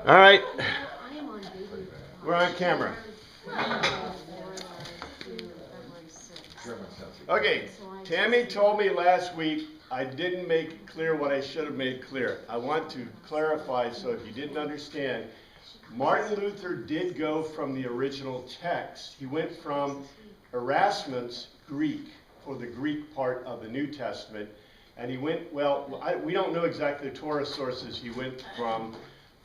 All right, we're on camera. Okay, Tammy told me last week I didn't make clear what I should have made clear. I want to clarify, so if you didn't understand, Martin Luther did go from the original text. He went from Erasmus Greek for the Greek part of the New Testament, and he went, we don't know exactly the Torah sources he went from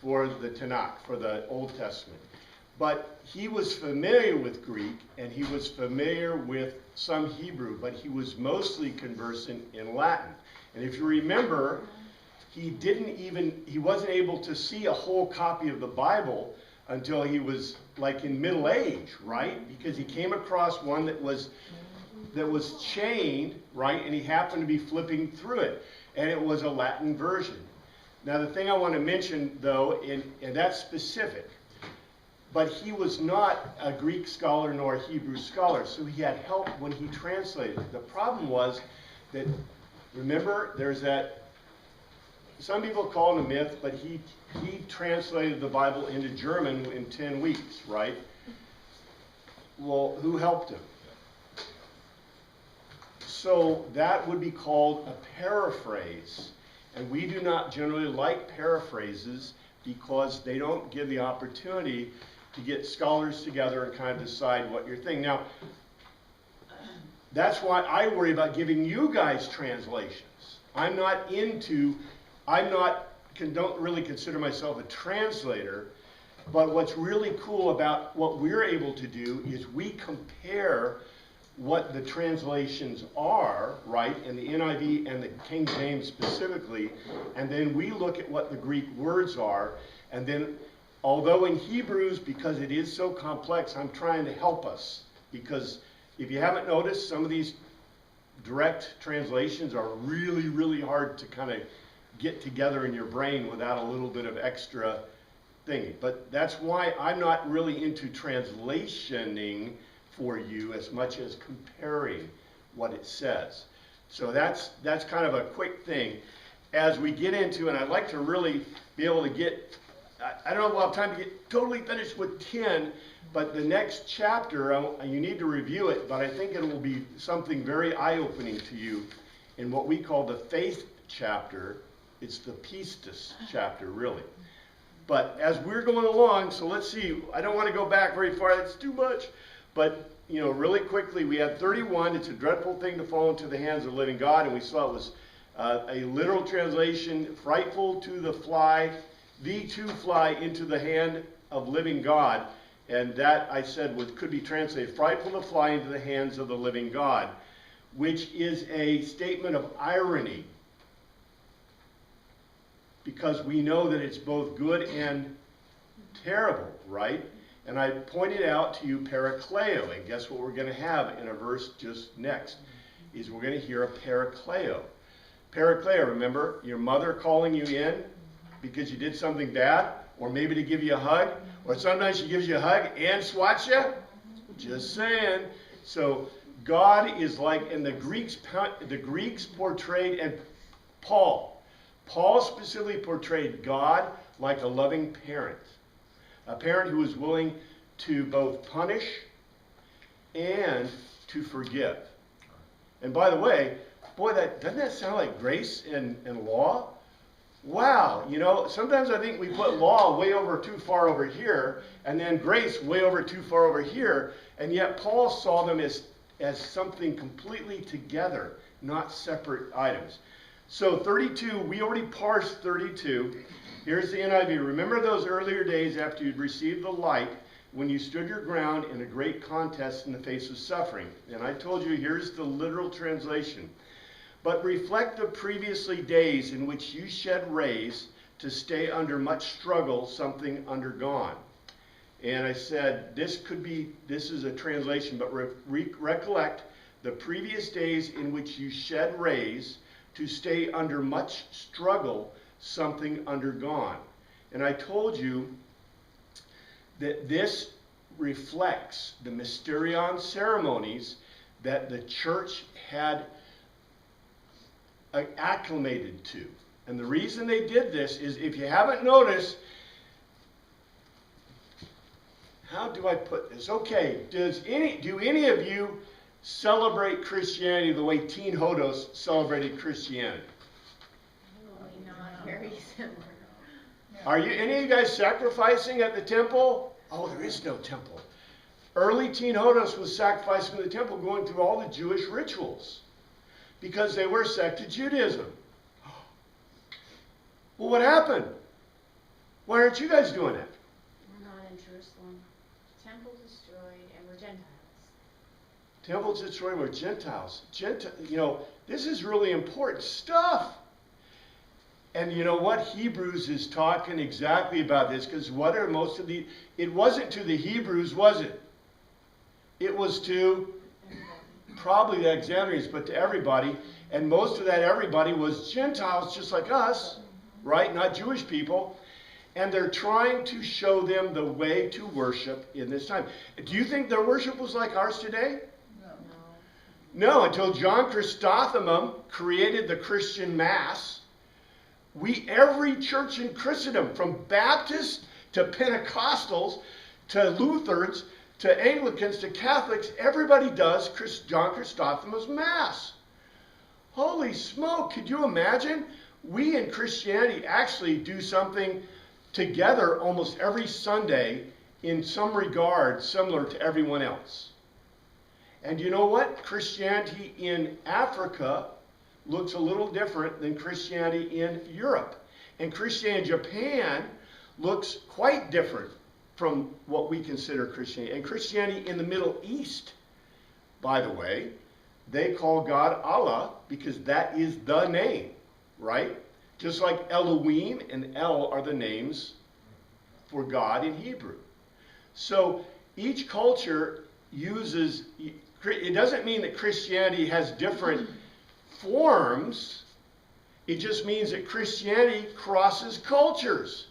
for the Tanakh, for the Old Testament. But he was familiar with Greek, and he was familiar with some Hebrew, but he was mostly conversant in Latin. And if you remember, he wasn't able to see a whole copy of the Bible until he was like in middle age, right? Because he came across one that was chained, right? And he happened to be flipping through it, and it was a Latin version. Now the thing I want to mention, though, and that's specific, but he was not a Greek scholar nor a Hebrew scholar, so he had help when he translated. The problem was that, remember, there's that, some people call it a myth, but he translated the Bible into German in 10 weeks, right? Well, who helped him? So that would be called a paraphrase. And we do not generally like paraphrases because they don't give the opportunity to get scholars together and kind of decide what you're thinking. Now, that's why I worry about giving you guys translations. Don't really consider myself a translator, but what's really cool about what we're able to do is we compare what the translations are, right, in the NIV and the King James specifically, and then we look at what the Greek words are, and then, although in Hebrews, because it is so complex, I'm trying to help us, because if you haven't noticed, some of these direct translations are really, really hard to kind of get together in your brain without a little bit of extra thing. But that's why I'm not really into translationing for you as much as comparing what it says. So that's kind of a quick thing. As we get into, and I'd like to really be able to get, I don't know if we'll have time to get totally finished with 10, but the next chapter, you need to review it, but I think it will be something very eye-opening to you in what we call the faith chapter. It's the pistis chapter, really. But as we're going along, so let's see, I don't want to go back very far, that's too much. But, really quickly, we had 31. It's a dreadful thing to fall into the hands of the living God. And we saw it was a literal translation, frightful to the fly into the hand of living God. And that, I said, could be translated, frightful to fly into the hands of the living God, which is a statement of irony. Because we know that it's both good and terrible, right? And I pointed out to you parakleo, and guess what we're going to have in a verse just next, is we're going to hear a parakleo. Parakleo, remember, your mother calling you in because you did something bad, or maybe to give you a hug, or sometimes she gives you a hug and swats you. Just saying. So God is like, and the Greeks portrayed, and Paul specifically portrayed God like a loving parent. A parent who is willing to both punish and to forgive. And by the way, boy, doesn't that sound like grace and law? Wow, sometimes I think we put law way over too far over here, and then grace way over too far over here, and yet Paul saw them as something completely together, not separate items. So 32, we already parsed 32. Here's the NIV. Remember those earlier days after you'd received the light, when you stood your ground in a great contest in the face of suffering. And I told you, here's the literal translation. But reflect the previously days in which you shed rays to stay under much struggle, something undergone. And I said, this is a translation, but recollect the previous days in which you shed rays to stay under much struggle, something undergone. And I told you that this reflects the Mysterion ceremonies that the church had acclimated to. And the reason they did this is, if you haven't noticed, do I put this? Okay, do any of you celebrate Christianity the way Teen Hodos celebrated Christianity? Not very similar. Are you any of you guys sacrificing at the temple? Oh, there is no temple. Early Teen Hodos was sacrificing at the temple, going through all the Jewish rituals because they were sect to Judaism. Well, what happened? Why aren't you guys doing it? We're not in Jerusalem. Temple destroyed, and we're Gentiles. Temples destroyed, we're Gentiles. You know, this is really important stuff. And you know what? Hebrews is talking exactly about this, because what are most of the... It wasn't to the Hebrews, was it? It was to probably the Alexandrians, but to everybody. And most of that everybody was Gentiles, just like us, right? Not Jewish people. And they're trying to show them the way to worship in this time. Do you think their worship was like ours today? No, until John Chrysostom created the Christian Mass. Every church in Christendom, from Baptists to Pentecostals to Lutherans to Anglicans to Catholics, everybody does John Chrysostom's Mass. Holy smoke, could you imagine? We in Christianity actually do something together almost every Sunday in some regard similar to everyone else. And you know what? Christianity in Africa looks a little different than Christianity in Europe. And Christianity in Japan looks quite different from what we consider Christianity. And Christianity in the Middle East, by the way, they call God Allah because that is the name, right? Just like Elohim and El are the names for God in Hebrew. So each culture uses... It doesn't mean that Christianity has different forms. It just means that Christianity crosses cultures.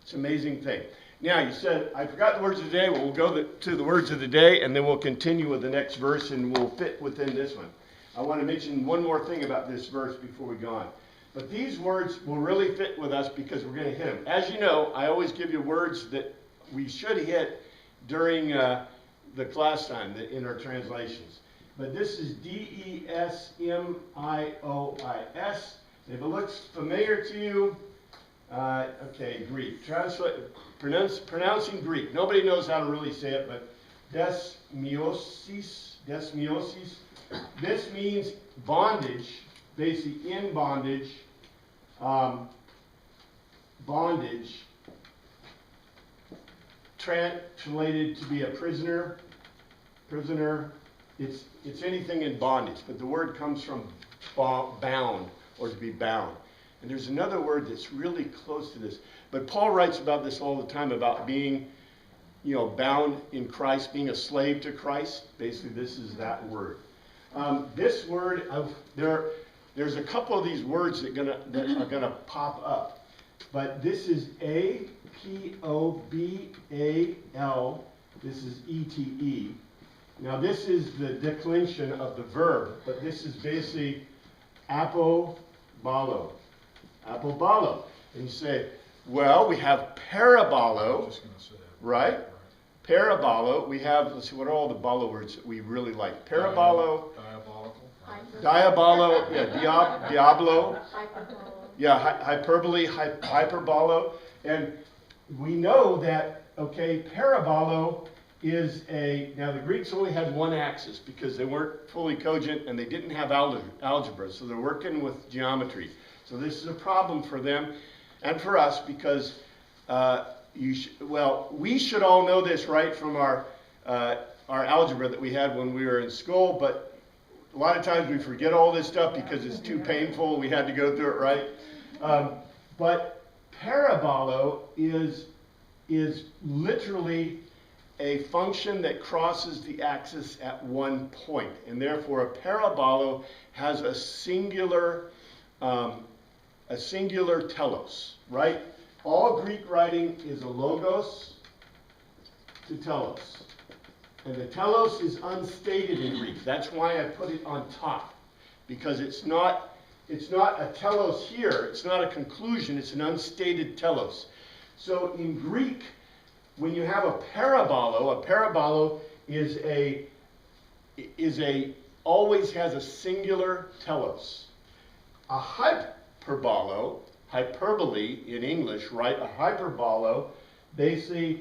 It's an amazing thing. Now, you said, I forgot the words of the day. Well, we'll go to the words of the day, and then we'll continue with the next verse, and we'll fit within this one. I want to mention one more thing about this verse before we go on. But these words will really fit with us because we're going to hit them. As you know, I always give you words that we should hit during the class time in our translations. But this is D-E-S-M-I-O-I-S. If it looks familiar to you, okay, Greek. Pronouncing Greek. Nobody knows how to really say it, but desmiosis. This means bondage, basically in bondage. Bondage, translated to be a prisoner. It's anything in bondage, but the word comes from bound, or to be bound. And there's another word that's really close to this. But Paul writes about this all the time, about being, bound in Christ, being a slave to Christ. Basically, this is that word. This word, there's a couple of these words that are gonna pop up. But this is A-P-O-B-A-L. This is E-T-E. Now, this is the declension of the verb, but this is basically apobalo. Apobalo. And you say, well, we have parabolo, right? Parabolo. We have, let's see, what are all the balo words that we really like? Parabolo. Diabolo. Yeah, diablo. Yeah, hyperbole, hyperbolo. And we know that, okay, parabolo is now the Greeks only had one axis because they weren't fully cogent and they didn't have algebra, so they're working with geometry. So this is a problem for them and for us because, we should all know this, right, from our algebra that we had when we were in school, but a lot of times we forget all this stuff because it's too painful. We had to go through it, right? But parabolo is literally a function that crosses the axis at one point, and therefore a parabolo has a singular telos, right? All Greek writing is a logos to telos, and the telos is unstated in Greek. That's why I put it on top, because it's not a telos here. It's not a conclusion. It's an unstated telos. So in Greek, when you have a parabolo always has a singular telos. A hyperbole in English, right? A hyperbolo, the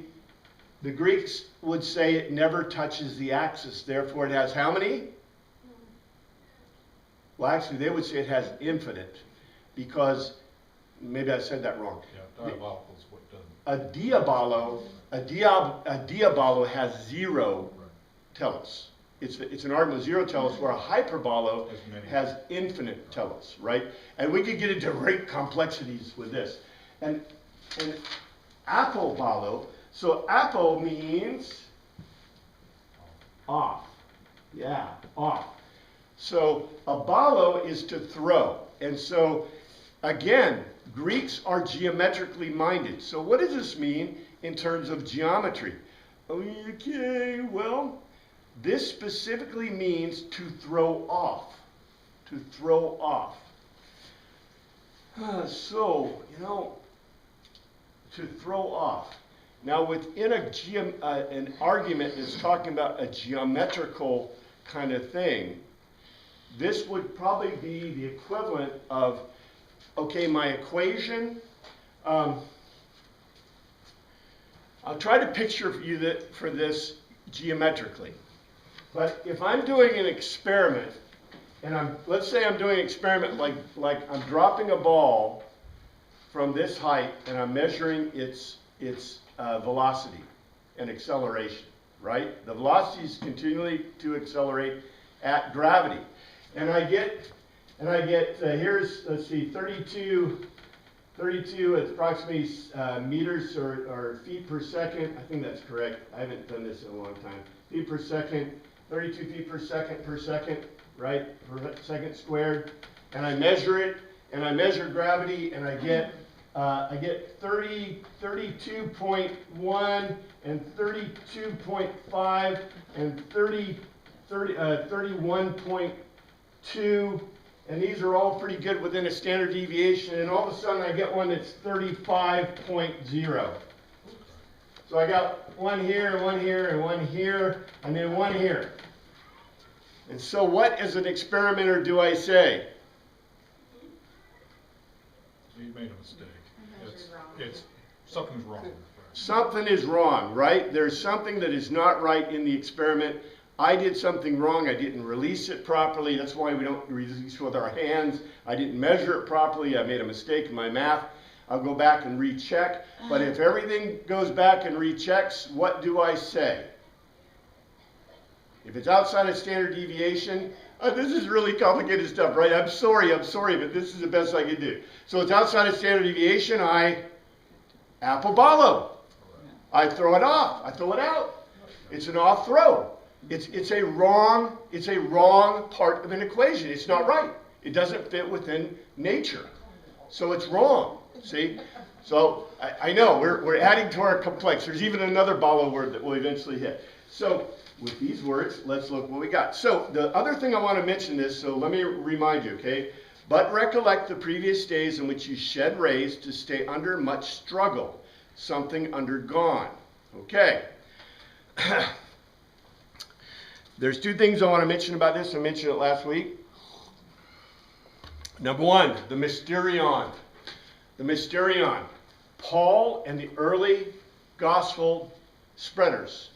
Greeks would say it never touches the axis, therefore it has how many? Well, actually, they would say it has infinite, because, maybe I said that wrong. Yeah, diabolical is what doesn't. A diabolo has zero telos. It's an argument with zero telos, where a hyperbolo has infinite telos, right? And we could get into great complexities with this. And apobolo, so apo means off. Yeah, off. So abalo is to throw. And so, again, Greeks are geometrically minded. So what does this mean in terms of geometry? Okay, well, this specifically means to throw off. To throw off. So, to throw off. Now, within an argument that's talking about a geometrical kind of thing, this would probably be the equivalent of, okay, my equation, I'll try to picture for this geometrically. But if I'm doing an experiment, and let's say I'm doing an experiment like I'm dropping a ball from this height, and I'm measuring its velocity and acceleration, right? The velocity is continually to accelerate at gravity. And I get here's, let's see, 32 is approximately meters or feet per second. I think that's correct. I haven't done this in a long time. Feet per second, 32 feet per second, right? Per second squared. And I measure it, and I measure gravity, and I get 32.1 and 32.5 and 31.2, and these are all pretty good within a standard deviation, and all of a sudden I get one that's 35.0. So I got one here, and one here, and one here, and then one here. And so what, as an experimenter, do I say? You made a mistake. Something's wrong. Something is wrong, right? There's something that is not right in the experiment. I did something wrong. I didn't release it properly. That's why we don't release with our hands. I didn't measure it properly. I made a mistake in my math. I'll go back and recheck. But if everything goes back and rechecks, what do I say? If it's outside of standard deviation, this is really complicated stuff, right? I'm sorry, but this is the best I can do. So it's outside of standard deviation, I apobolo. I throw it off. I throw it out. It's an off throw. It's a wrong part of an equation. It's not right. It doesn't fit within nature. So it's wrong. See? So I know we're adding to our complex. There's even another balo word that we'll eventually hit. So with these words, let's look what we got. So the other thing I want to mention is, so let me remind you, okay? But recollect the previous days in which you shed rays to stay under much struggle, something undergone. Okay. There's two things I want to mention about this. I mentioned it last week. Number one, the mysterion. The mysterion. Paul and the early gospel spreaders.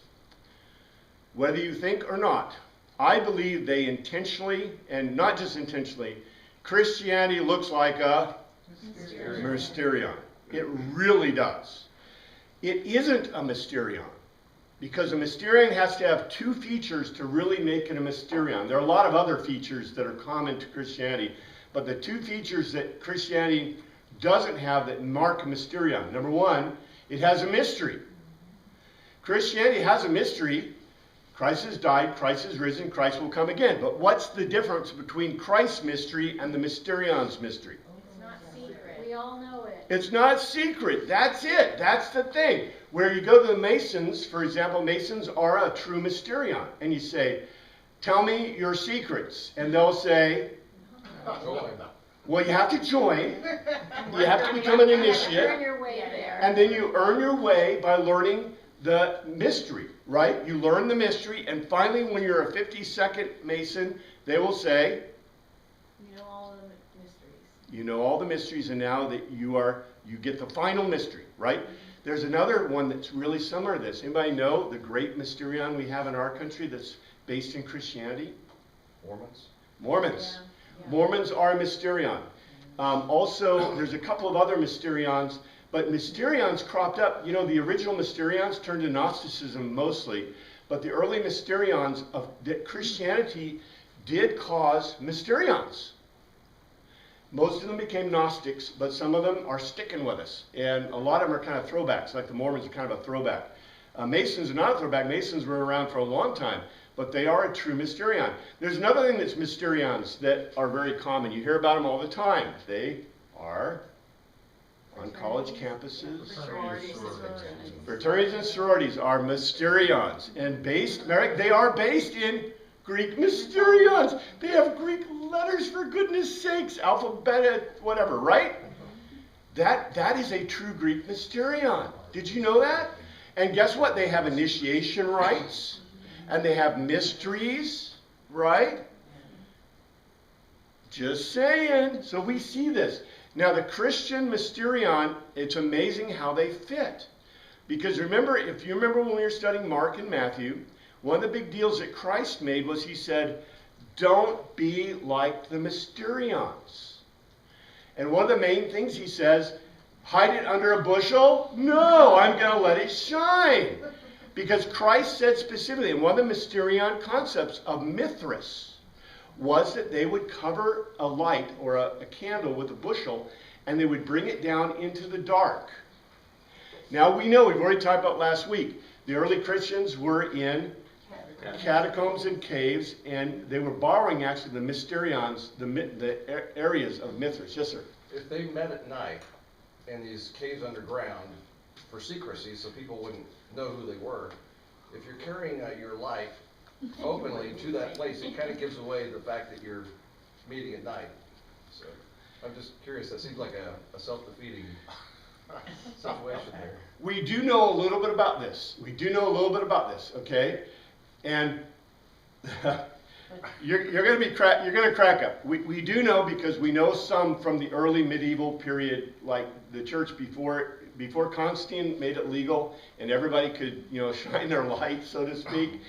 Whether you think or not, I believe they intentionally, and not just intentionally, Christianity looks like a mysterion. It really does. It isn't a mysterion, because a mysterion has to have two features to really make it a mysterion. There are a lot of other features that are common to Christianity, but the two features that Christianity doesn't have that mark a mysterion. Number one, it has a mystery. Christianity has a mystery. Christ has died, Christ has risen, Christ will come again. But what's the difference between Christ's mystery and the mysterion's mystery? It's not secret. We all know it. It's not secret. That's it. That's the thing. Where you go to the Masons, for example, Masons are a true mysterion. And you say, tell me your secrets. And they'll say, well, you have to join. You have to become an initiate. Earn your way there. And then you earn your way by learning the mystery, right? You learn the mystery, and finally, when you're a 52nd Mason, they will say, You know all the mysteries. you know all the mysteries, and now that you get the final mystery, right? There's another one that's really similar to this. Anybody know the great mysterion we have in our country that's based in Christianity? Mormons? Mormons. Yeah. Mormons are a mysterion. Also, there's a couple of other mysterions, but mysterions cropped up. You know, the original mysterions turned to Gnosticism mostly, but the early mysterions of Christianity did cause mysterions. Most of them became Gnostics, but some of them are sticking with us. And a lot of them are kind of throwbacks, like the Mormons are kind of a throwback. Masons are not a throwback. Masons were around for a long time, but they are a true mysterion. There's another thing that's mysterions that are very common. You hear about them all the time. They are on college campuses. Sororities, sororities. Fraternities and sororities are mysterions. And they are based in Greek mysterions. They have Greek letters, for goodness sakes, alphabet, whatever, right? That is a true Greek mysterion. Did you know that? And guess what? They have initiation rites, and they have mysteries, right? Just saying. So we see this. Now the Christian mysterion, it's amazing how they fit. Because remember, if you remember when we were studying Mark and Matthew, one of the big deals that Christ made was he said, don't be like the mysterions. And one of the main things he says, hide it under a bushel? No, I'm going to let it shine. Because Christ said specifically, and one of the mysterion concepts of Mithras was that they would cover a light or a candle with a bushel, and they would bring it down into the dark. Now we know, we've already talked about last week, the early Christians were in catacombs and caves, and they were borrowing actually the mysterions, the areas of Mithras. Yes, sir? If they met at night in these caves underground for secrecy so people wouldn't know who they were, if you're carrying your life openly to that place, it kind of gives away the fact that you're meeting at night. So I'm just curious, that seems like a self-defeating situation there. We do know a little bit about this. Okay? And you're going to crack up. We do know, because we know some from the early medieval period, like the church before Constantine made it legal and everybody could, shine their light, so to speak.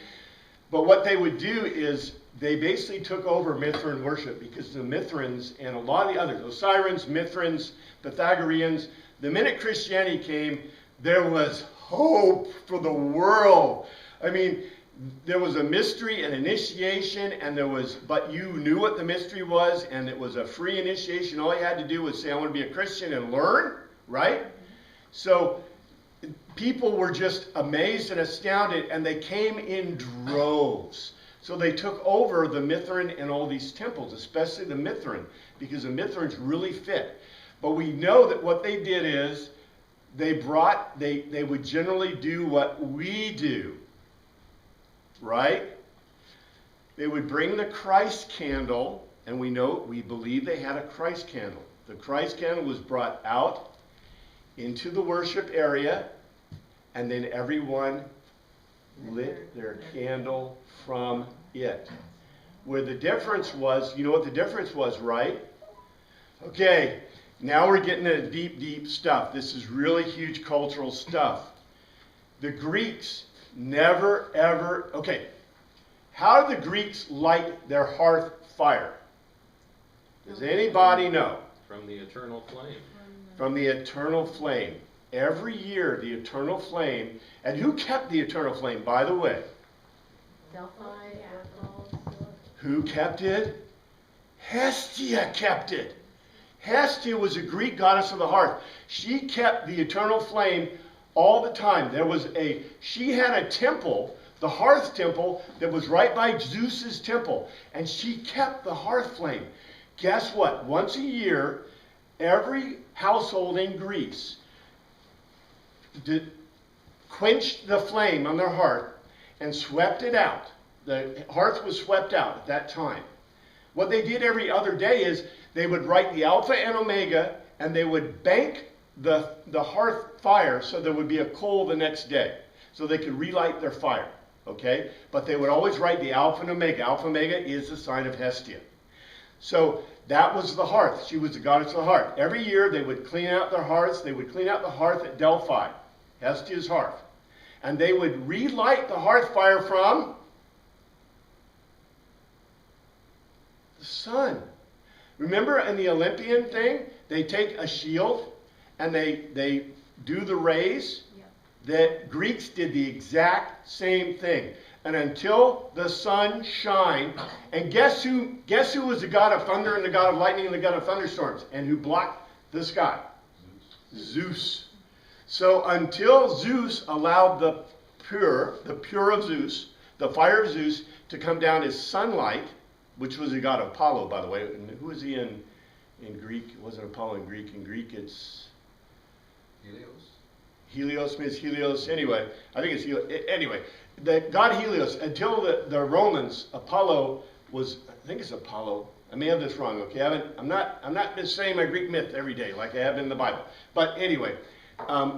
But what they would do is they basically took over Mithran worship, because the Mithrans and a lot of the others, Osirians, Mithrans, Pythagoreans, the minute Christianity came, there was hope for the world. I mean, there was a mystery, an initiation, but you knew what the mystery was, and it was a free initiation. All you had to do was say, I want to be a Christian, and learn, right? So people were just amazed and astounded, and they came in droves. So they took over the Mithrin and all these temples, especially the Mithrin, because the Mithrins really fit. But we know that what they did is they would generally do what we do. Right? They would bring the Christ candle, and we believe they had a Christ candle. The Christ candle was brought out into the worship area, and then everyone lit their candle from it. Where the difference was, you know what the difference was, right? Okay, now we're getting into deep, deep stuff. This is really huge cultural stuff. The Greeks never, ever... Okay, how did the Greeks light their hearth fire? Does anybody know? From the eternal flame. From the eternal flame. Every year, the eternal flame... And who kept the eternal flame, by the way? Delphi, Who kept it? Hestia kept it. Hestia was a Greek goddess of the hearth. She kept the eternal flame all the time. She had a temple, the hearth temple, that was right by Zeus's temple. And she kept the hearth flame. Guess what? Once a year, every household in Greece quenched the flame on their hearth and swept it out. The hearth was swept out at that time. What they did every other day is they would write the Alpha and Omega, and they would bank the hearth fire so there would be a coal the next day. so they could relight their fire, okay? But they would always write the Alpha and Omega. Alpha and Omega is the sign of Hestia. So that was the hearth. She was the goddess of the hearth. Every year they would clean out their hearths. They would clean out the hearth at Delphi, Hestia's hearth. And they would relight the hearth fire from the sun. Remember in the Olympian thing, they take a shield and they do the rays? The Greeks did the exact same thing. And until the sun shined, and guess who was the god of thunder and the god of lightning and the god of thunderstorms? And who blocked the sky? Zeus. So until Zeus allowed the pure of Zeus, the fire of Zeus, to come down as sunlight, which was the god of Apollo, by the way. And who is he in Greek? It wasn't Apollo in Greek. In Greek it's Helios means Helios. Anyway, I think it's Helios. Anyway, the god Helios, until the Romans, Apollo was, I think it's Apollo. I may have this wrong, okay? I'm not just saying my Greek myth every day like I have in the Bible. But anyway,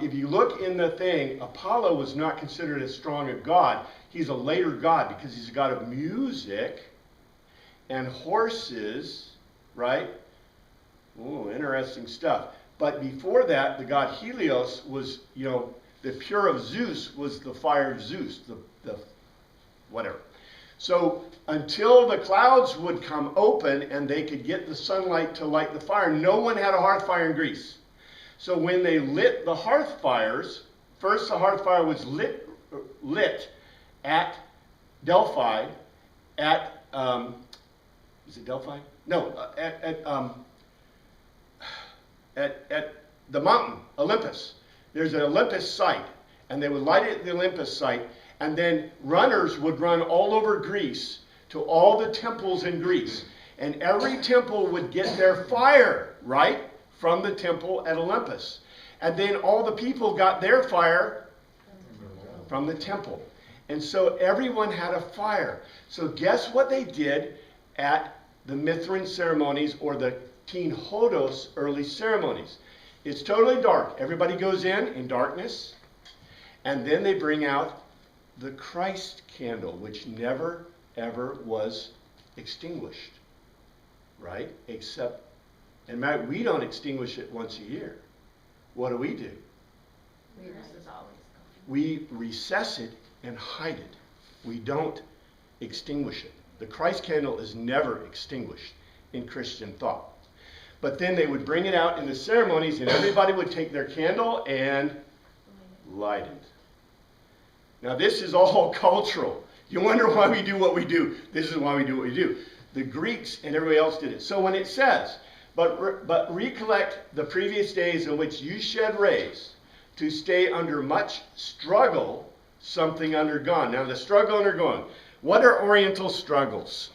if you look in the thing, Apollo was not considered as strong a god. He's a later god because he's a god of music and horses, right? Ooh, interesting stuff. But before that, the god Helios was, the pure of Zeus was the fire of Zeus, the whatever. So until the clouds would come open and they could get the sunlight to light the fire, no one had a hearth fire in Greece. So when they lit the hearth fires, first the hearth fire was lit at Delphi, at, is it Delphi? No, at the mountain, Olympus. There's an Olympus site, and they would light it at the Olympus site, and then runners would run all over Greece to all the temples in Greece. And every temple would get their fire, right, from the temple at Olympus. And then all the people got their fire from the temple. And so everyone had a fire. So guess what they did at the Mithrin ceremonies or the Teen Hodos early ceremonies? It's totally dark. Everybody goes in darkness. And then they bring out the Christ candle, which never, ever was extinguished. Right? Except, and we don't extinguish it once a year. What do? We recess it and hide it. We don't extinguish it. The Christ candle is never extinguished in Christian thought. But then they would bring it out in the ceremonies and everybody would take their candle and light it. Now this is all cultural. You wonder why we do what we do. This is why we do what we do. The Greeks and everybody else did it. So when it says, but recollect the previous days in which you shed rays to stay under much struggle, something undergone. Now the struggle undergone. What are Oriental struggles?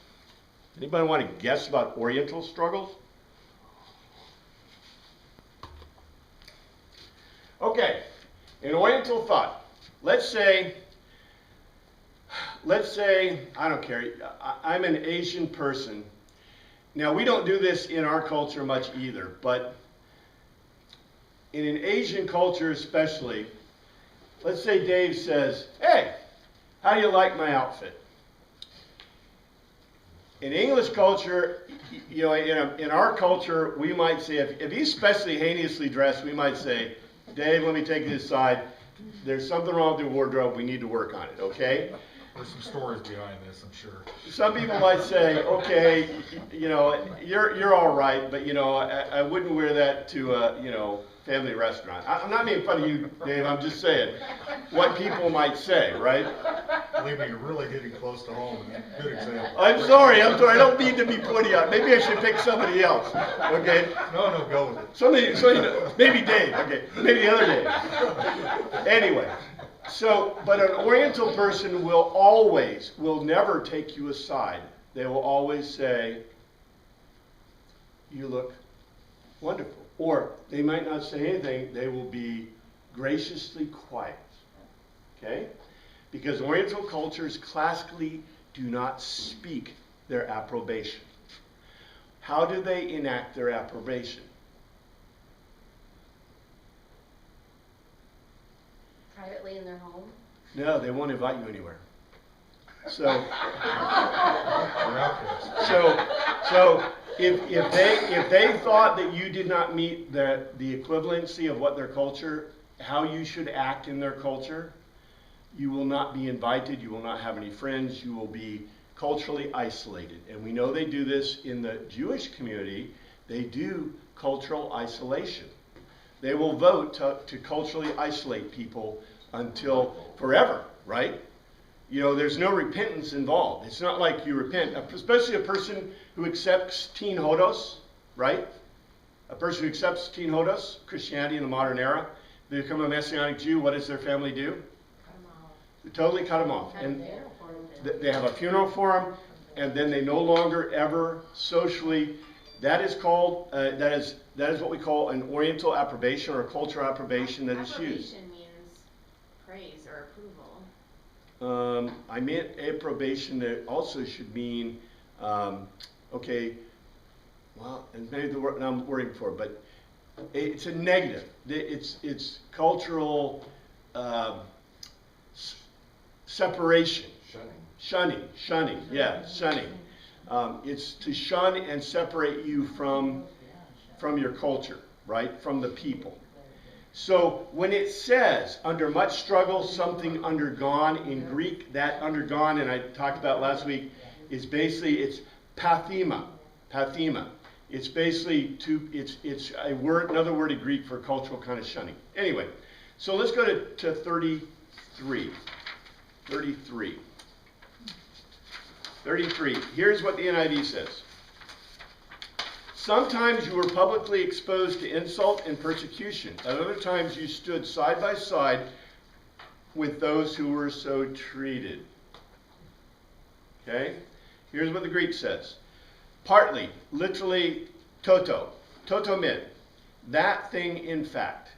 Anybody want to guess about Oriental struggles? Okay, in Oriental thought, let's say, I don't care, I'm an Asian person. Now, we don't do this in our culture much either, but in an Asian culture especially, let's say Dave says, hey, how do you like my outfit? In English culture, in our culture, we might say, if he's especially heinously dressed, we might say, Dave, let me take you aside. There's something wrong with your wardrobe. We need to work on it, okay? There's some stories behind this, I'm sure. Some people might say, okay, you're all right, but, I wouldn't wear that to a, family restaurant. I'm not making fun of you, Dave. I'm just saying what people might say, right? Believe me, you're really getting close to home. Good example. I'm sorry. I don't mean to be putty out. Maybe I should pick somebody else, okay? No, go with it. Maybe Dave, okay? Maybe the other Dave. Anyway, but an Oriental person will never take you aside. They will always say, you look wonderful. Or they might not say anything. They will be graciously quiet. Okay? Because Oriental cultures classically do not speak their approbation. How do they enact their approbation? Privately in their home? No, they won't invite you anywhere. So, You're outcast. so if they thought that you did not meet the equivalency of what their culture, how you should act in their culture, you will not be invited, you will not have any friends, you will be culturally isolated. And we know they do this in the Jewish community. They do cultural isolation. They will vote to culturally isolate people until forever, right? You know, there's no repentance involved. It's not like you repent, especially a person who accepts Teen Hodos, right? A person who accepts Teen Hodos, Christianity in the modern era, they become a Messianic Jew. What does their family do? Cut 'em off. They totally cut them off. Have And a funeral for 'em. they have a funeral for them, and then they no longer ever socially. That is called, that is what we call an Oriental approbation or a cultural approbation that is used. Approbation means praise or approval. I meant approbation that also should mean, okay, well, and maybe the word I'm wording for, but it's a negative. It's cultural separation. Shunning, yeah, shunning. It's to shun and separate you from your culture, right? From the people. So when it says, under much struggle, something undergone, in Greek, that undergone, and I talked about last week, is basically, it's pathema. Pathema. It's basically, it's a word, another word in Greek for cultural kind of shunning. Anyway, so let's go to 33. 33. Here's what the NIV says. Sometimes you were publicly exposed to insult and persecution. At other times you stood side by side with those who were so treated. Okay? Here's what the Greek says. Partly, literally, toto min. That thing in fact.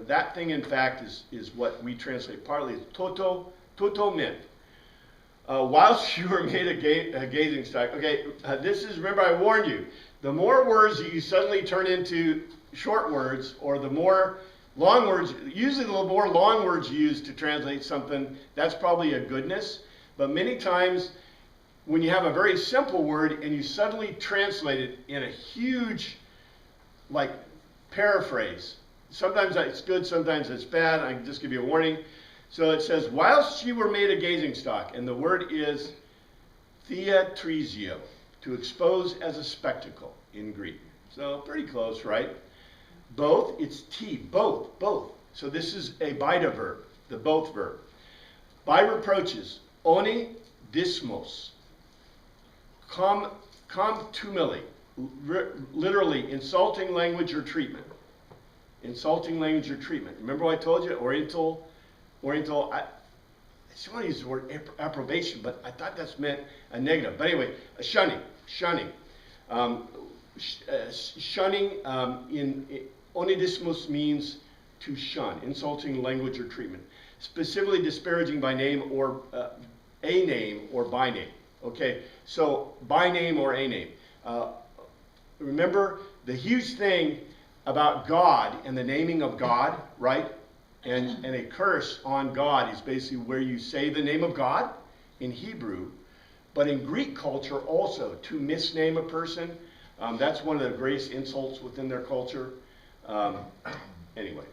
That thing in fact is what we translate partly as toto min. Whilst you were made a gazing stock. Okay, this is, remember I warned you, the more words that you suddenly turn into short words, or the more long words, usually the more long words you use to translate something, that's probably a goodness. But many times, when you have a very simple word and you suddenly translate it in a huge, like, paraphrase, sometimes it's good, sometimes it's bad. I can just give you a warning. So it says, whilst you were made a gazing stock, and the word is theatrizio, to expose as a spectacle in Greek. So pretty close, right? Both, it's T, both. So this is a beta verb, the both verb. By reproaches, oni dismos, contumely, literally insulting language or treatment. Insulting language or treatment. Remember what I told you? Oriental, I just want to use the word approbation, but I thought that's meant a negative. But anyway, shunning. Shunning in onidismos means to shun, insulting language or treatment. Specifically disparaging by name or a name or by name. Okay, so by name or a name. Remember the huge thing about God and the naming of God, right? And a curse on God is basically where you say the name of God in Hebrew, but in Greek culture also, to misname a person, that's one of the greatest insults within their culture. Anyway,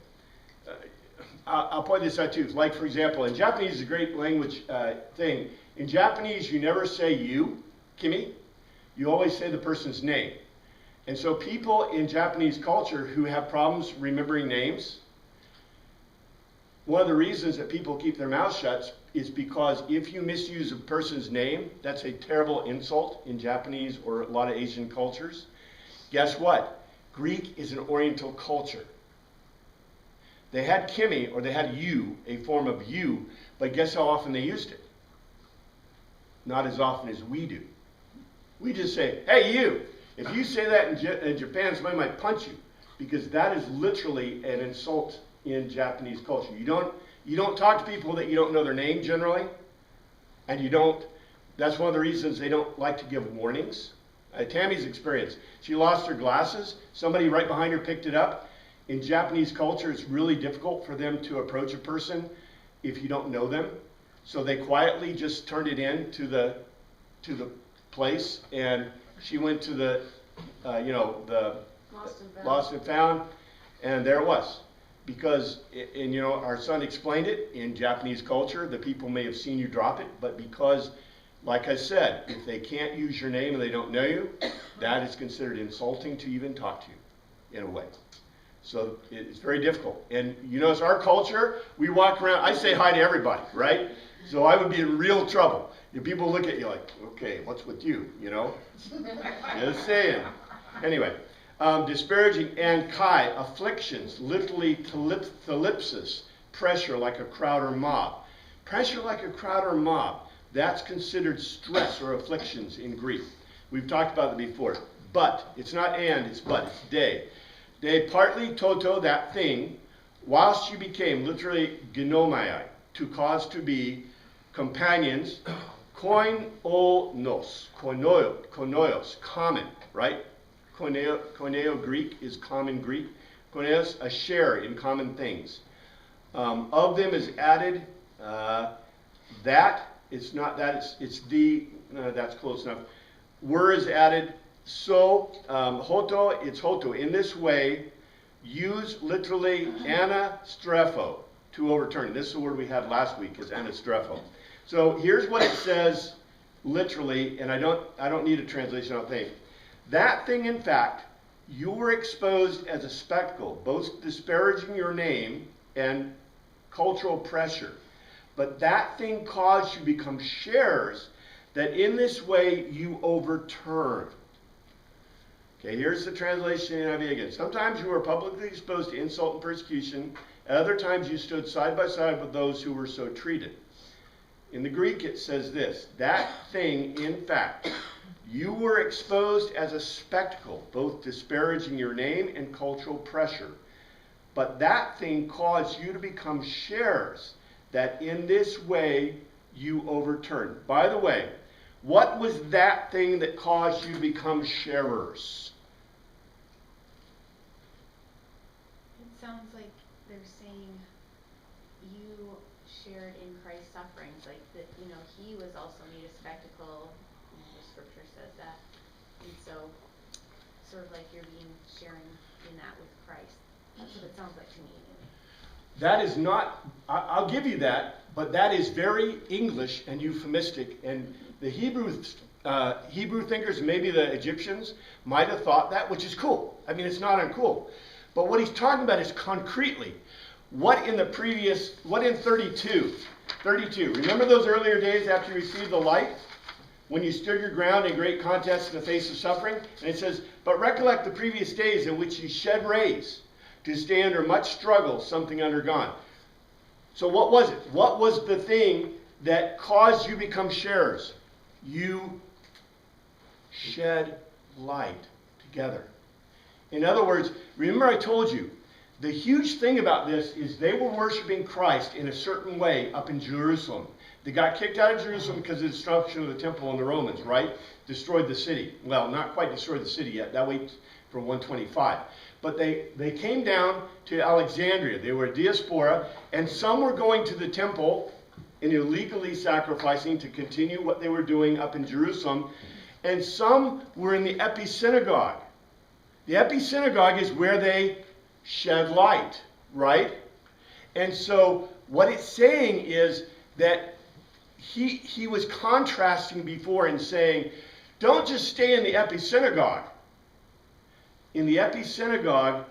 I'll point this out too. Like, for example, in Japanese is a great language thing. In Japanese, you never say you, Kimi. You always say the person's name. And so people in Japanese culture who have problems remembering names, one of the reasons that people keep their mouths shut is because if you misuse a person's name, that's a terrible insult in Japanese or a lot of Asian cultures. Guess what? Greek is an Oriental culture. They had Kimi, or they had you, a form of you, but guess how often they used it? Not as often as we do. We just say, hey, you. If you say that in Japan, somebody might punch you, because that is literally an insult in Japanese culture. You don't talk to people that you don't know their name generally, and that's one of the reasons they don't like to give warnings. Tammy's experience, she lost her glasses, somebody right behind her picked it up. In Japanese culture, it's really difficult for them to approach a person if you don't know them. So they quietly just turned it in to the place, and she went to the, the Lost and found. lost and found, and there it was. Because, and our son explained it, in Japanese culture, the people may have seen you drop it, but because, like I said, if they can't use your name and they don't know you, that is considered insulting to even talk to you, in a way. So it's very difficult. And you notice our culture, we walk around, I say hi to everybody, right? So I would be in real trouble. If people look at you like, okay, what's with you, Just saying. Anyway, disparaging, and kai, afflictions, literally thlipsis, pressure like a crowd or mob. Pressure like a crowd or mob, that's considered stress or afflictions in Greek. We've talked about it before. But, it's not and, it's but, it's de. De partly toto, that thing, whilst you became, literally, genomai, to cause to be companions, koinonos, koinoios, common, right? Koineo Greek is common Greek. Koineos, a share in common things. Of them is added that, it's not that, it's the, that's close enough. Were is added, so, hoto, it's hoto. In this way, use literally anastrepho, to overturn. This is the word we had last week, is anastrepho. So here's what it says literally, and I don't need a translation, I don't think. That thing, in fact, you were exposed as a spectacle, both disparaging your name and cultural pressure. But that thing caused you to become sharers, that in this way you overturn. Okay, here's the translation in NIV again. Sometimes you were publicly exposed to insult and persecution. At other times you stood side by side with those who were so treated. In the Greek it says this, that thing, in fact, you were exposed as a spectacle, both disparaging your name and cultural pressure. But that thing caused you to become sharers, that in this way you overturned. By the way, what was that thing that caused you to become sharers? It sounds like they're saying you shared in Christ's sufferings, like that, he was also made a spectacle. The scripture says that. And so, sort of like you're being sharing in that with Christ. That's what it sounds like to me. That is not, I'll give you that, but that is very English and euphemistic. And the Hebrew thinkers, maybe the Egyptians, might have thought that, which is cool. I mean, it's not uncool. But what he's talking about is concretely, what in 32? 32. Remember those earlier days after you received the light? When you stood your ground in great contest in the face of suffering? And it says, but recollect the previous days in which you shed rays to stay under much struggle, something undergone. So what was it? What was the thing that caused you to become sharers? You shed light together. In other words, remember I told you, the huge thing about this is they were worshiping Christ in a certain way up in Jerusalem. They got kicked out of Jerusalem because of the destruction of the temple and the Romans, right? Destroyed the city. Well, not quite destroyed the city yet. That waits for 125. But they came down to Alexandria. They were a diaspora, and some were going to the temple and illegally sacrificing to continue what they were doing up in Jerusalem. And some were in the episynagogue. The episynagogue is where they shed light, right? And so what it's saying is that he was contrasting before and saying, don't just stay in the episynagogue. In the episynagogue,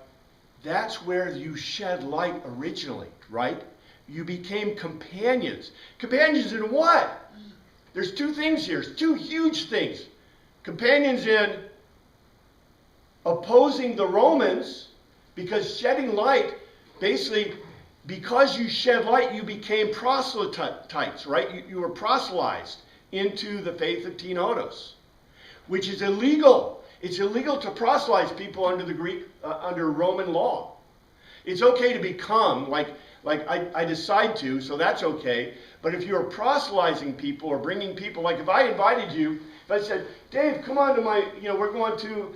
that's where you shed light originally, right? You became companions. Companions in what? There's two things here, two huge things. Companions in opposing the Romans, because shedding light, basically, because you shed light, you became proselytes, right? You were proselytized into the faith of Tinotos, which is illegal. It's illegal to proselytize people under the Greek, under Roman law. It's okay to become, like I decide to, so that's okay. But if you're proselytizing people or bringing people, like if I invited you, if I said, Dave, come on to my, we're going to,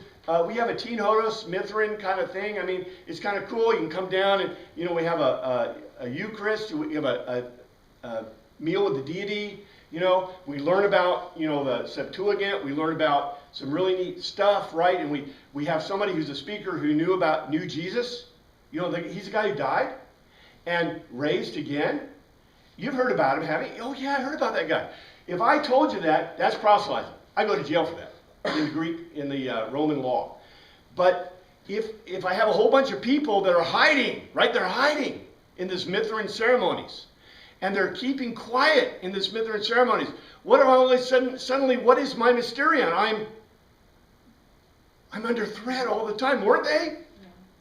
we have a Tinotos, Mithrin kind of thing. I mean, it's kind of cool. You can come down and, we have a Eucharist. We have a meal with the deity. You know, we learn about, you know, the Septuagint. We learn about some really neat stuff, right? And we have somebody who's a speaker who knew Jesus. You know, he's the guy who died and raised again. You've heard about him, haven't you? Oh, yeah, I heard about that guy. If I told you that, that's proselytizing. I go to jail for that in the Greek, in the Roman law. But if I have a whole bunch of people that are hiding, right? They're hiding in this Mithrin ceremonies. And they're keeping quiet in this Mithrin ceremonies. What are all of a sudden, suddenly, what is my mysterion? I'm under threat all the time, weren't they?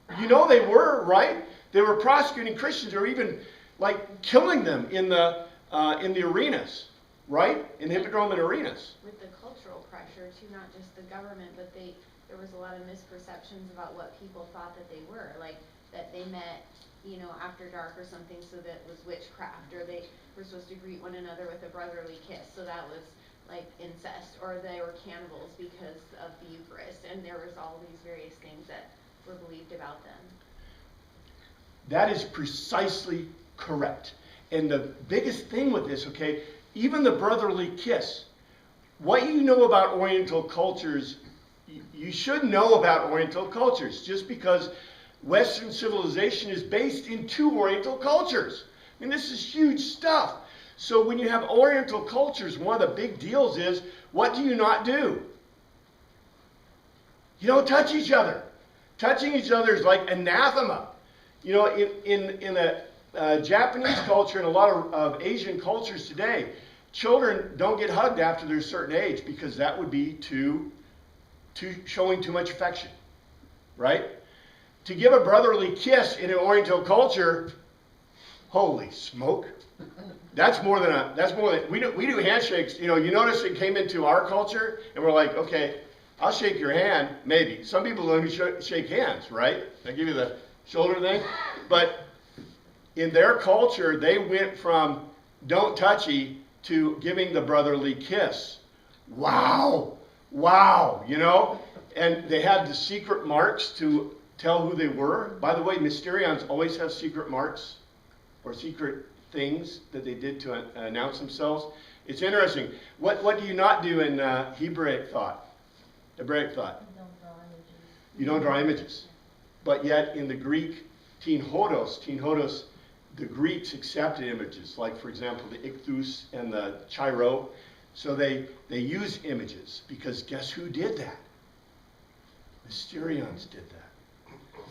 Yeah. You know they were, right? They were prosecuting Christians, or even like killing them in the arenas, right? In the Hippodrome and arenas. With the cultural pressure too, not just the government, but there was a lot of misperceptions about what people thought that they were, like that they met, you know, after dark or something, so that was witchcraft, or they were supposed to greet one another with a brotherly kiss, so that was like incest, or they were cannibals because of the Eucharist, and there was all these various things that were believed about them. That is precisely correct. And the biggest thing with this, okay, even the brotherly kiss, what you know about Oriental cultures, you should know about Oriental cultures, just because Western civilization is based in two Oriental cultures. I mean, this is huge stuff. So when you have Oriental cultures, one of the big deals is, what do you not do? You don't touch each other. Touching each other is like anathema. You know, in a Japanese culture and a lot of Asian cultures today, children don't get hugged after they're a certain age, because that would be showing too much affection, right? To give a brotherly kiss in an Oriental culture, holy smoke! That's more than we do handshakes. You know, you notice it came into our culture, and we're like, okay, I'll shake your hand, maybe. Some people don't even shake hands, right? I give you the shoulder thing, but in their culture, they went from don't touchy to giving the brotherly kiss. Wow, you know, and they had the secret marks to tell who they were. By the way, Mysterions always have secret marks or secret things that they did to announce themselves. It's interesting. What do you not do in Hebraic thought? You don't draw images. But yet in the Greek, tin hodos, the Greeks accepted images, like for example the ichthus and the chiro. So they use images, because guess who did that? Mysterions did that.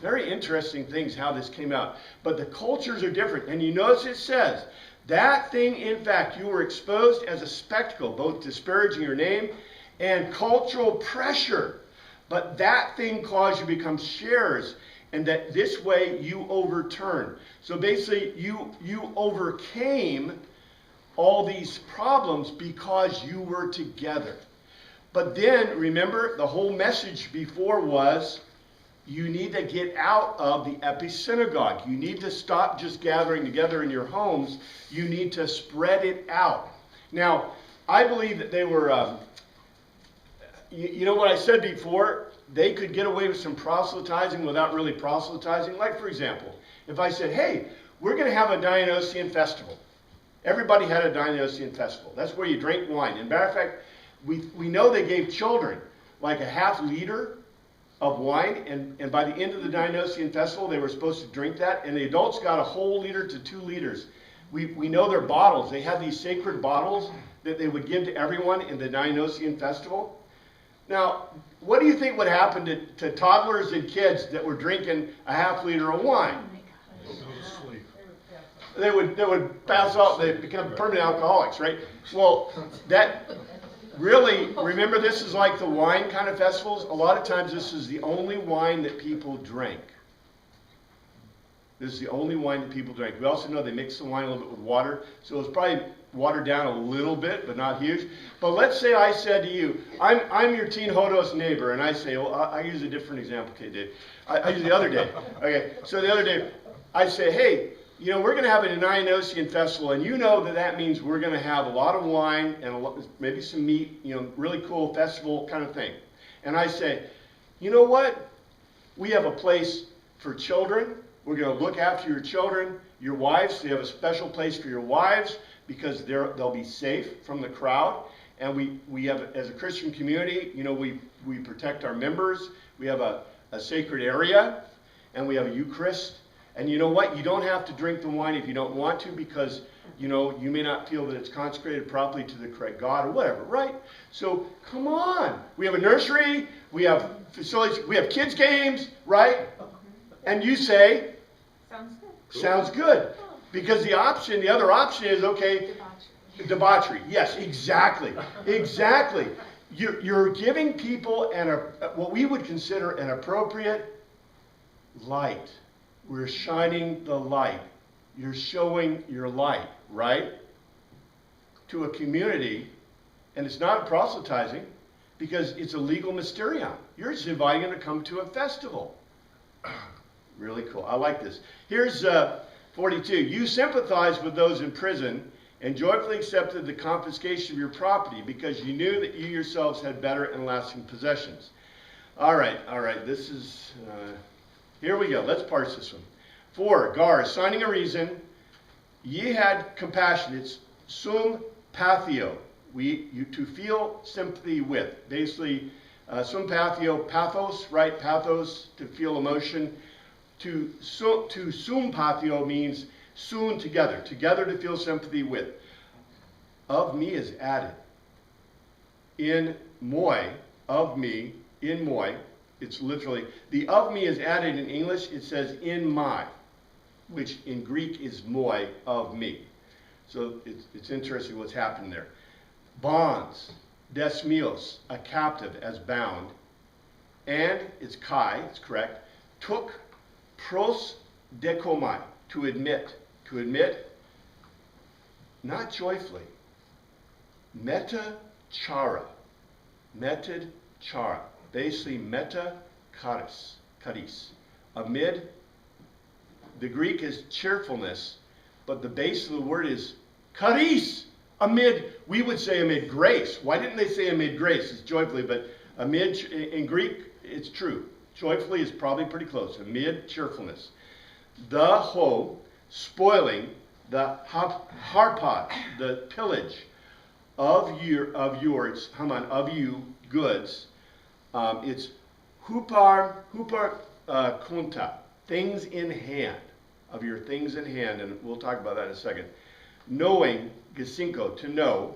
Very interesting things how this came out. But the cultures are different. And you notice it says, that thing, in fact, you were exposed as a spectacle, both disparaging your name and cultural pressure. But that thing caused you to become sharers, and that this way you overturn. So basically, you overcame all these problems because you were together. But then, remember, the whole message before was, you need to get out of the episynagogue. You need to stop just gathering together in your homes. You need to spread it out. Now, I believe that they were, you know what I said before? They could get away with some proselytizing without really proselytizing. Like, for example, if I said, hey, we're going to have a Dionysian festival. Everybody had a Dionysian festival. That's where you drink wine. And matter of fact, we know they gave children like a ½ liter of wine, and by the end of the Dionysian festival, they were supposed to drink that, and the adults got a whole liter to 2 liters. We know their bottles. They had these sacred bottles that they would give to everyone in the Dionysian festival. Now, what do you think would happen to toddlers and kids that were drinking a ½ liter of wine? They would pass out. They become permanent alcoholics, right? Well, that really, remember, this is like the wine kind of festivals. A lot of times this is the only wine that people drink. This is the only wine that people drink. We also know they mix the wine a little bit with water, so it's probably watered down a little bit, but not huge. But let's say I said to you, I'm your Teen Hodos neighbor, and I say, well, I use a different example, okay, Dave. I use the other day. Okay, so the other day, I say, hey, you know, we're going to have a Dionysian festival, and you know that means we're going to have a lot of wine and maybe some meat, you know, really cool festival kind of thing. And I say, you know what? We have a place for children. We're going to look after your children, your wives. So you have a special place for your wives. because they'll be safe from the crowd. And we have, as a Christian community, you know, we protect our members. We have a sacred area, and we have a Eucharist. And you know what? You don't have to drink the wine if you don't want to, because, you know, you may not feel that it's consecrated properly to the correct God or whatever, right? So, come on. We have a nursery. We have facilities. We have kids' games, right? And you say, Sounds good. sounds good. Because the other option is, okay, debauchery. Yes, exactly. Exactly. You're giving people what we would consider an appropriate light. We're shining the light. You're showing your light, right? To a community, and it's not proselytizing, because it's a legal mysterion. You're just inviting them to come to a festival. Really cool. I like this. Here's 42. You sympathize with those in prison and joyfully accepted the confiscation of your property because you knew that you yourselves had better and lasting possessions. All right. This is, here we go. Let's parse this one. 4, gar, assigning a reason. Ye had compassion. It's sum pathio. To feel sympathy with. Basically, sum pathio, pathos, right? Pathos, to feel emotion. To sum pathio means soon together to feel sympathy with. Of me is added. In moi, of me, in moi, it's literally, the of me is added in English, it says in my, which in Greek is moi, of me. So it's interesting what's happening there. Bonds, desmios, a captive as bound, and it's kai, it's correct, took pros dekomai, to admit, not joyfully, meta chara, basically meta charis, amid, the Greek is cheerfulness, but the base of the word is charis, amid, we would say amid grace. Why didn't they say amid grace? It's joyfully, but amid, in Greek, it's true. Joyfully is probably pretty close, amid cheerfulness. The ho, spoiling, the harpad, the pillage of yours, Haman, of you, goods. It's hupar kunta, things in hand, of your things in hand, and we'll talk about that in a second. Knowing, gesinko, to know,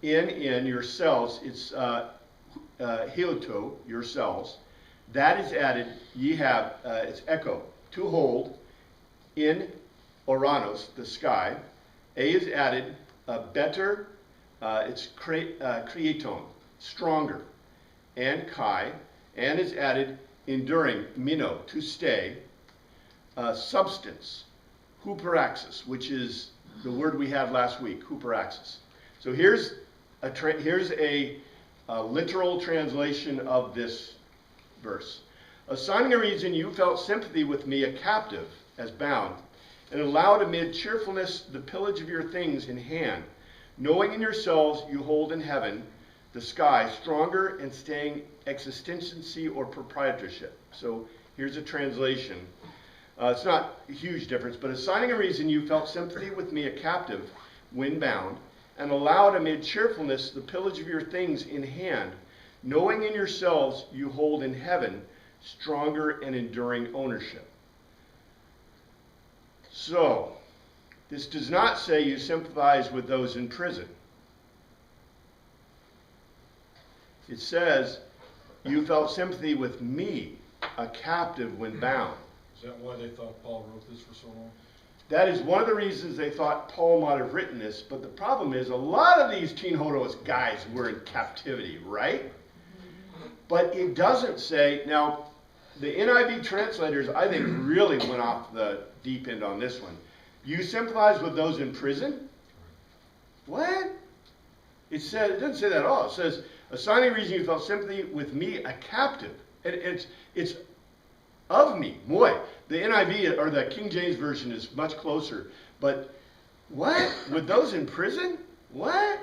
in yourselves, it's hioto, yourselves. That is added, ye have, it's echo, to hold, in Oranos, the sky. A is added, better, it's creaton, stronger. And kai, and is added, enduring, mino, to stay. Substance, huperaxis, which is the word we had last week, huperaxis. So here's a literal translation of this verse. Assigning a reason you felt sympathy with me, a captive, as bound, and allowed amid cheerfulness the pillage of your things in hand, knowing in yourselves you hold in heaven the sky, stronger and staying existency or proprietorship. So here's a translation. It's not a huge difference, but assigning a reason you felt sympathy with me, a captive, when bound, and allowed amid cheerfulness the pillage of your things in hand, knowing in yourselves you hold in heaven stronger and enduring ownership. So, this does not say you sympathize with those in prison. It says you felt sympathy with me, a captive, when bound. Is that why they thought Paul wrote this for so long? That is one of the reasons they thought Paul might have written this, but the problem is a lot of these Teen Hodos guys were in captivity, right? But it doesn't say, now, the NIV translators, I think, really went off the deep end on this one. You sympathize with those in prison? What? It doesn't say that at all. It says, assigning a reason you felt sympathy with me, a captive. It's of me, moi. The NIV, or the King James Version, is much closer. But what? With those in prison? What?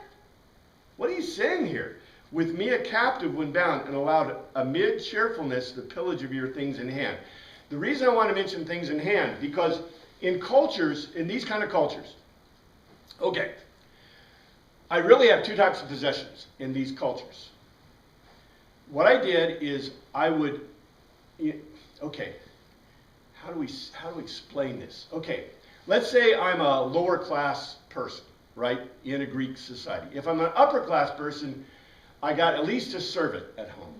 What are you saying here? With me a captive when bound, and allowed amid cheerfulness the pillage of your things in hand. The reason I want to mention things in hand, because in cultures, in these kind of cultures, Okay. I really have two types of possessions in these cultures. What I did is I would, okay, how do we explain this? Okay, let's say I'm a lower class person, right, in a Greek society. If I'm an upper class person, I got at least a servant at home.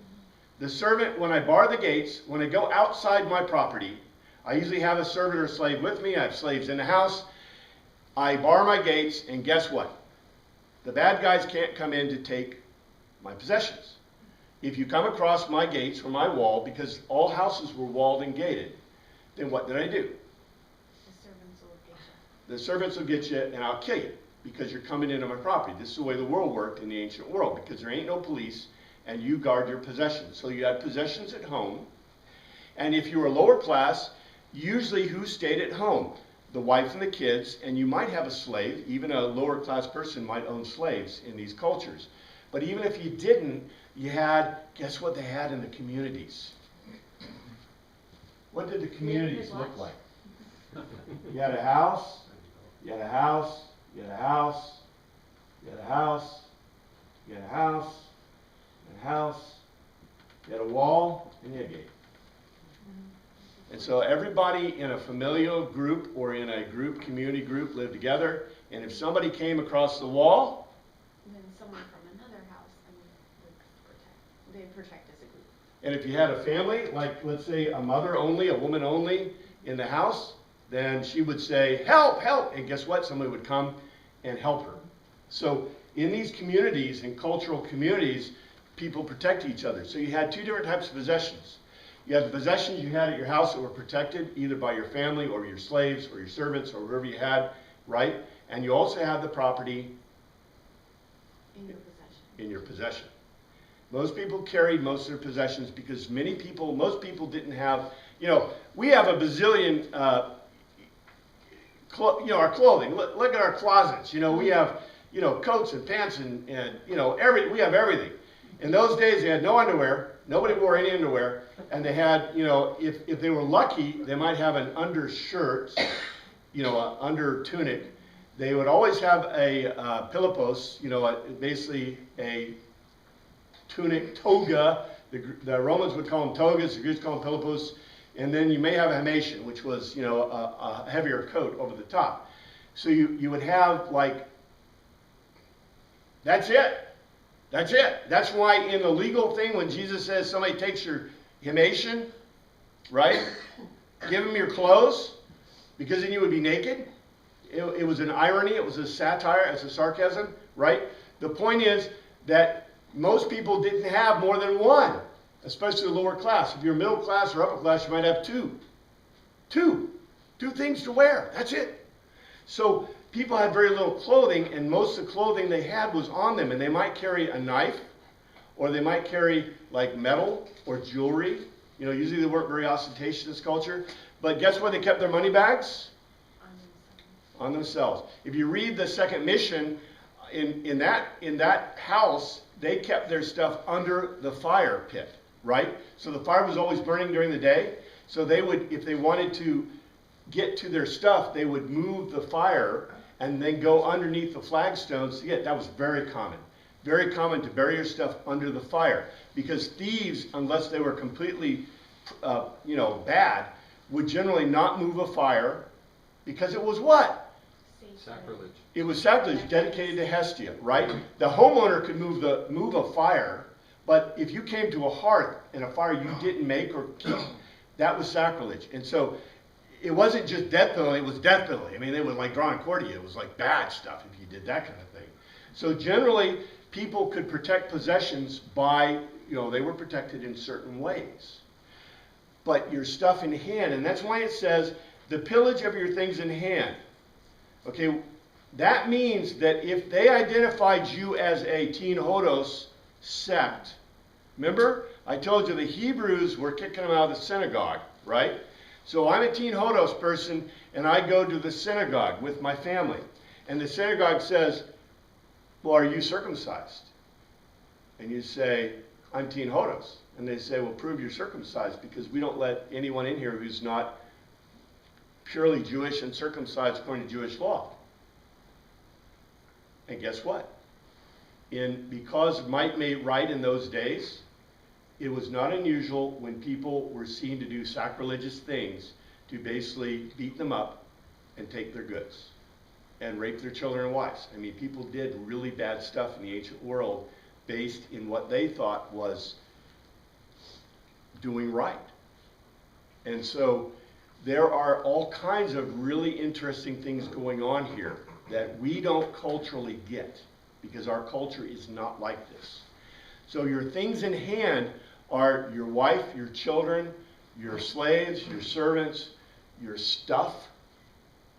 The servant, when I bar the gates, when I go outside my property, I usually have a servant or slave with me. I have slaves in the house. I bar my gates, and guess what? The bad guys can't come in to take my possessions. If you come across my gates or my wall, because all houses were walled and gated, then what did I do? The servants will get you. The servants will get you, and I'll kill you because you're coming into my property. This is the way the world worked in the ancient world, because there ain't no police, and you guard your possessions. So you had possessions at home, and if you were lower class, usually who stayed at home? The wife and the kids, and you might have a slave. Even a lower class person might own slaves in these cultures. But even if you didn't, you had, guess what they had in the communities? What did the communities look like? You had a house, you had a house, you had a house, you had a house, you had a house, you had a house, you had a wall, and you had a gate. And so everybody in a familial group or in a group, community group, lived together. And if somebody came across the wall, And then someone from another house would protect as a group. and if you had a family, like let's say a mother only, a woman only in the house, then she would say, help, help. And guess what? Somebody would come and help her. So in these communities, in cultural communities, people protect each other. So you had two different types of possessions. You had the possessions you had at your house that were protected either by your family or your slaves or your servants or whoever you had, right? And you also had the property In your possession. in your possession. Most people carried most of their possessions because most people didn't have, we have a bazillion, our clothing. Look at our closets. We have, coats and pants and we have everything. In those days, they had no underwear. Nobody wore any underwear. And they had, if they were lucky, they might have an undershirt, an under tunic. They would always have a pilipos, basically a tunic, toga. The Romans would call them togas, the Greeks call them pilipos. And then you may have a himation, which was, a heavier coat over the top. So you would have, that's it. That's it. That's why in the legal thing, when Jesus says somebody takes your himation, right? Give them your clothes, because then you would be naked. It was an irony. It was a satire. It's a sarcasm, right? The point is that most people didn't have more than one, especially the lower class. If you're middle class or upper class, you might have two. Two things to wear. That's it. So people had very little clothing, and most of the clothing they had was on them. And they might carry a knife, or they might carry metal or jewelry. Usually they weren't very ostentatious in this culture. But guess where they kept their money bags? On themselves. If you read the second mission, in that house, they kept their stuff under the fire pit, right? So the fire was always burning during the day. So they would, if they wanted to get to their stuff, they would move the fire and then go underneath the flagstones to get. That was very common. Very common to bury your stuff under the fire, because thieves, unless they were completely, bad, would generally not move a fire, because it was what? Sacrilege. It was sacrilege, dedicated to Hestia, right? The homeowner could move a fire, but if you came to a hearth and a fire you didn't make or keep, that was sacrilege. And so it wasn't just death penalty, it was death penalty. I mean, they would draw a cord to you. It was bad stuff if you did that kind of thing. So generally, people could protect possessions by, they were protected in certain ways. But your stuff in hand, and that's why it says, the pillage of your things in hand. Okay, that means that if they identified you as a Teen Hodos sect, remember, I told you the Hebrews were kicking them out of the synagogue, right? So I'm a Teen Hodos person, and I go to the synagogue with my family. And the synagogue says, well, are you circumcised? And you say, I'm Teen Hodos. And they say, well, prove you're circumcised, because we don't let anyone in here who's not purely Jewish and circumcised according to Jewish law. And guess what? Because might made right in those days, it was not unusual when people were seen to do sacrilegious things to basically beat them up and take their goods and rape their children and wives. I mean, people did really bad stuff in the ancient world based in what they thought was doing right. And so there are all kinds of really interesting things going on here that we don't culturally get because our culture is not like this. So your things in hand are your wife, your children, your slaves, your servants, your stuff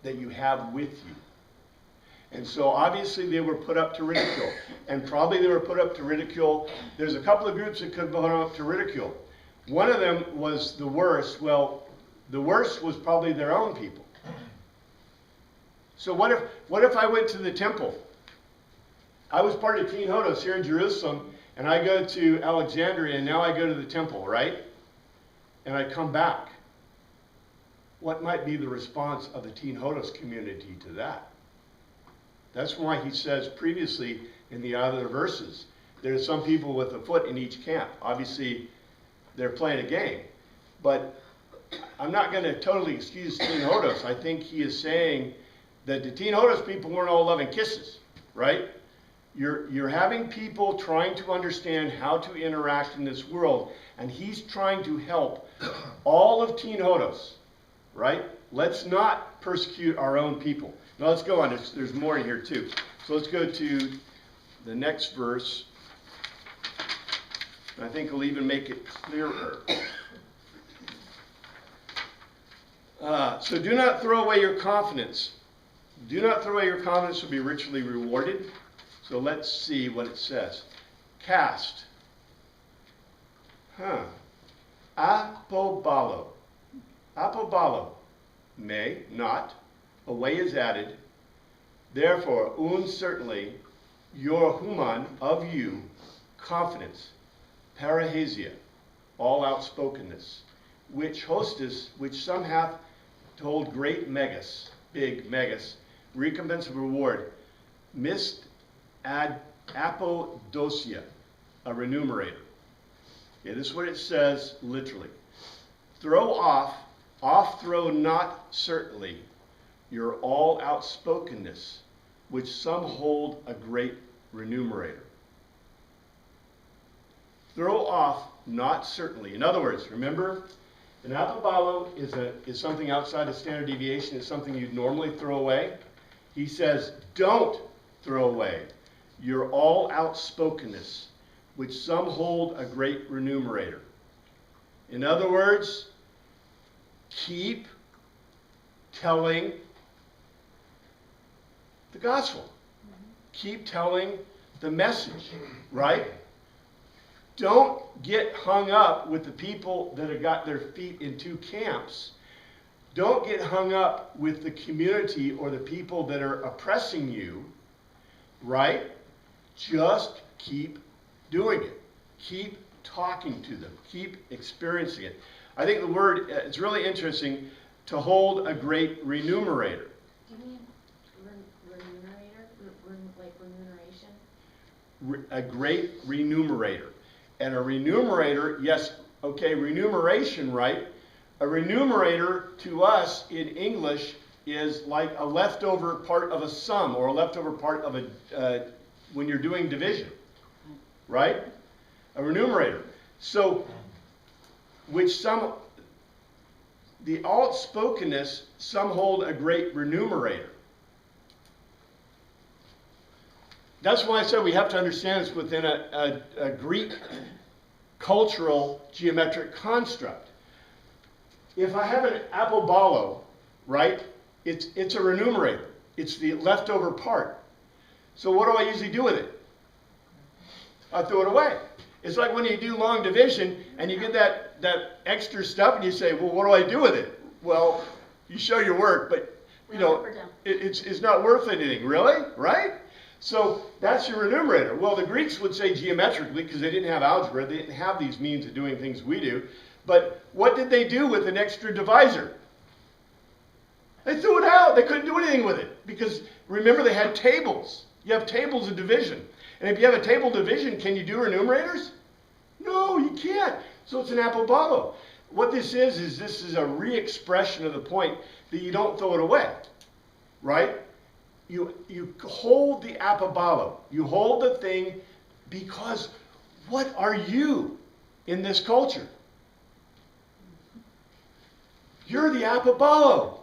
that you have with you. And so obviously they were put up to ridicule. And probably they were put up to ridicule. There's a couple of groups that could be put up to ridicule. One of them was the worst. Well, the worst was probably their own people. So what if I went to the temple? I was part of Teen Hodos here in Jerusalem, and I go to Alexandria, and now I go to the temple, right? And I come back. What might be the response of the Teen Hodos community to that? That's why he says previously in the other verses, there's some people with a foot in each camp. Obviously, they're playing a game. But I'm not going to totally excuse Teen Hodos. I think he is saying that the Teen Hodos people weren't all loving kisses, right? You're having people trying to understand how to interact in this world, and he's trying to help all of Teen Hodos, right? Let's not persecute our own people. Now let's go on. There's more in here too. So let's go to the next verse. I think it'll even make it clearer. So do not throw away your confidence. Do not throw away your confidence, will be richly rewarded. So let's see what it says. Cast. Apobalo. Apobalo. May, not. Away is added. Therefore, certainly, your human of you, confidence, parahasia, all outspokenness, which hostess, which some hath told great megas, big megas, recompense of reward, missed ad apodosia, a remunerator. Okay, this is what it says literally. Throw off throw not certainly, your all outspokenness, which some hold a great remunerator. Throw off not certainly. In other words, remember, an apobalo is something outside of standard deviation. It's something you'd normally throw away. He says, don't throw away your all outspokenness, which some hold a great remunerator. In other words, keep telling the gospel. Keep telling the message, right? Don't get hung up with the people that have got their feet in two camps. Don't get hung up with the community or the people that are oppressing you, right? Just keep doing it. Keep talking to them. Keep experiencing it. I think the word, it's really interesting, to hold a great remunerator. Do you mean remunerator? Like remuneration? A great remunerator. And a remunerator, yes, okay, remuneration, right? A remunerator to us in English is like a leftover part of a sum or a leftover part of a, when you're doing division, right? A remunerator. So, which some, the outspokenness, some hold a great remunerator. That's why I said we have to understand this within a Greek cultural geometric construct. If I have an apobalo, right, it's a remunerator. It's the leftover part. So what do I usually do with it? I throw it away. It's like when you do long division and you get that extra stuff and you say, well, what do I do with it? Well, you show your work, but you know, it's not worth anything, really, right? So that's your remunerator. Well, the Greeks would say geometrically, because they didn't have algebra, they didn't have these means of doing things we do. But what did they do with an extra divisor? They threw it out. They couldn't do anything with it. Because remember, they had tables. You have tables of division. And if you have a table of division, can you do enumerators? No, you can't. So it's an apobalo. What this is this is a re-expression of the point that you don't throw it away, right? You hold the apobalo. You hold the thing because what are you in this culture? You're the apobalo.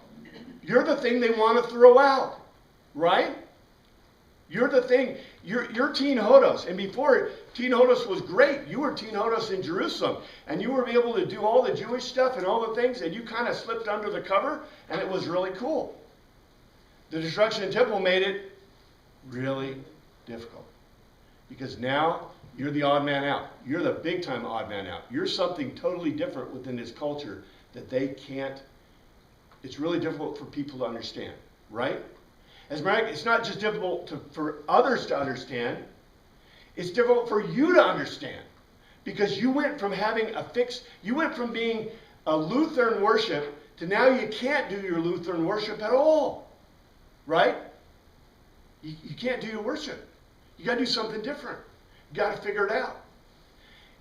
You're the thing they want to throw out, right? You're the thing. You're Teen Hodos. And before Teen Hodos was great, you were Teen Hodos in Jerusalem. And you were able to do all the Jewish stuff and all the things, and you kind of slipped under the cover, and it was really cool. The destruction of the temple made it really difficult. Because now you're the odd man out. You're the big time odd man out. You're something totally different within this culture that they can't. It's really difficult for people to understand, right? As a matter of fact, it's not just difficult for others to understand. It's difficult for you to understand. Because you went from having you went from being a Lutheran worship to now you can't do your Lutheran worship at all. Right? You can't do your worship. You got to do something different. You got to figure it out.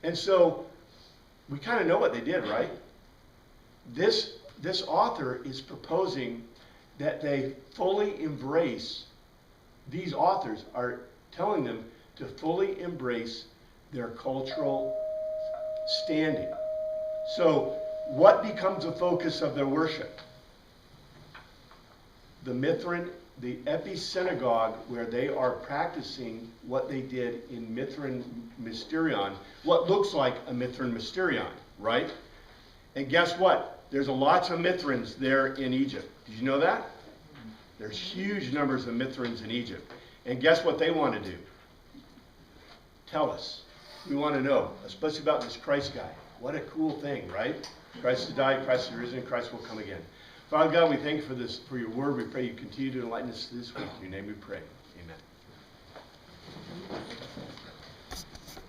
And so we kind of know what they did, right? This author is proposing that they fully embrace, these authors are telling them to fully embrace their cultural standing. So what becomes the focus of their worship? The Mithrin, the episynagogue, where they are practicing what they did in Mithrin Mysterion, what looks like a Mithrin Mysterion, right? And guess what? There's lots of Mithrins there in Egypt. Did you know that? There's huge numbers of Mithrins in Egypt. And guess what they want to do? Tell us. We want to know, especially about this Christ guy. What a cool thing, right? Christ has died, Christ has risen, Christ will come again. Father God, we thank you for your word. We pray you continue to enlighten us this week. In your name we pray. Amen.